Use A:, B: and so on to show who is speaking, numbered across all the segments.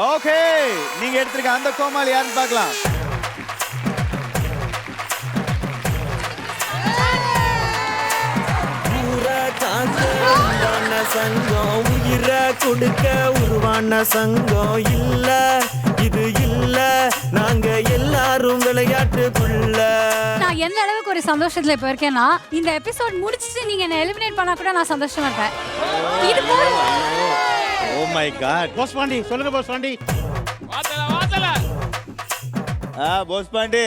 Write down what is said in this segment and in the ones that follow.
A: Okay, நீங்க எடுத்திருக்க அந்த கோமாளி யாருன்னு பார்க்கலாம்.
B: சங்கம் உயிரை கொடுக்க உருவான சங்கம் இல்ல, இது இல்ல, நாங்க எல்லாரும் விளையாட்டுக்குள்ள.
C: நான் எந்த அளவுக்கு ஒரு சந்தோஷத்துல இப்ப இருக்கேன்னா, இந்த எபிசோட் முடிச்சிட்டு நீங்க என்ன எலிமினேட் பண்ணா கூட நான் சந்தோஷமா இருப்பேன். இது போதும்.
A: Oh my god.
D: Bose Pandi சொல்லுங்க. போஸ் பாண்டி
A: போஸ் பாண்டி,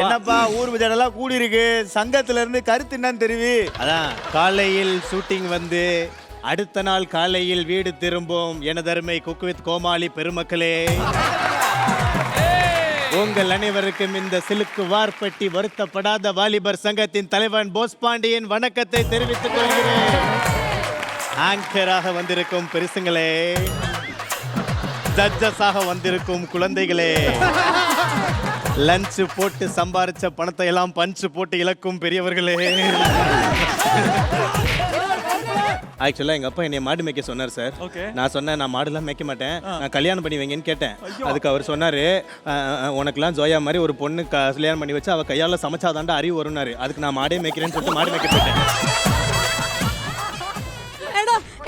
A: என்னப்பா ஊர் பஜாரெல்லாம் கூடி இருக்கு, சங்கத்துல இருந்து கருத்து என்னன்னு தெரிவி.
E: அதான் காலையில் ஷூட்டிங் வந்து அடுத்த நாள் காலையில் வீடு திரும்பும் எனதருமை குக் வித் கோமாளி பெருமக்களே, உங்கள் அனைவருக்கும் இந்த சிலுக்கு வார்பட்டி வருத்தப்படாத வாலிபர் சங்கத்தின் தலைவன் போஸ் பாண்டியின் வணக்கத்தை தெரிவித்துக் கொள்கிறேன். ஆங்கராக வந்திருக்கும் பெருசுங்களே, ஜட்ஜஸாக வந்திருக்கும் குழந்தைகளே, லஞ்ச் போட்டு சம்பாரிச்ச பணத்தை எல்லாம் பஞ்சு போட்டு இழக்கும் பெரியவர்களே. ஆக்சுவலா எங்க அப்பா என்னை மாடு மேய்க்க சொன்னார் சார். நான் சொன்னேன் நான் மாடுலாம் மேய்க்க மாட்டேன், நான் கல்யாணம் பண்ணி வைங்கன்னு கேட்டேன். அதுக்கு அவர் சொன்னாரு, உனக்குலாம் ஜோயா மாதிரி ஒரு பொண்ணு கல்யாணம் பண்ணி வச்சு அவ கையால சமைச்சாதாண்டா அறிவு வரும்னாரு. அதுக்கு நான் மாடே மேய்க்கிறேன்னு சொல்லிட்டு மாடு மேய்க்க போயிட்டேன்.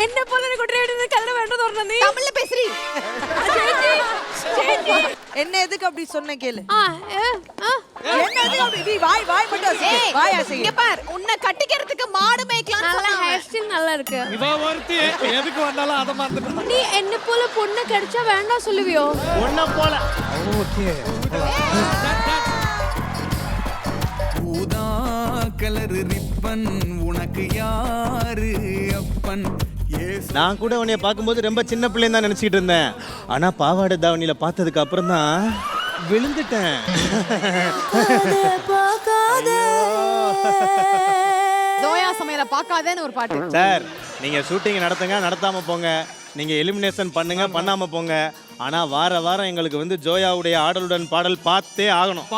C: என்ன போல குட்ரேடு கல்ல வேண்டது வரணும். நீ
F: தமிழ்ல பேசுறீ. என்ன எதுக்கு அப்படி சொன்ன கேளு. என்ன எதுக்கு அப்படி நீ வாய் மட்டும் வாய் ஆசை. இங்க பார், உன்னை கட்டிக்கிறதுக்கு மாடு மேய்க்கலாம்.
C: நல்ல ஹேர் ஸ்டைல் நல்லா இருக்கு.
D: இவ ஒருத்தி எதுக்கு வந்தாலும் அத மாத்துறா.
C: நீ என்ன போல பொண்ணு கிடைச்சா வேண்டாம் சொல்லுவியோ?
E: ஒண்ண போல.
A: ஓகே.
G: ஊதா கலர் ரிப்பன் உனக்கு யாரு அப்பன்.
E: நான் கூட உன்னைய பார்க்கும்போது ரொம்ப சின்ன பிள்ளைன்னு தான் நினைச்சிட்டு இருந்தேன். ஆனா பாவாடை தாவணியில பார்த்ததுக்கு அப்புறம் தான் விழுந்துட்டேன்.
F: ஜோயா சமையல பார்க்காதேன்னு ஒரு பாட்டு.
E: சார், நீங்க ஷூட்டிங் நடத்துங்க, நடத்தாம போங்க. நீங்க எலிமினேஷன் பண்ணுங்க, பண்ணாம போங்க. ஆனா வாரம் எங்களுக்கு வந்து ஜோயாவுடைய ஆடலுடன் பாடல் பார்த்தே ஆகணும்.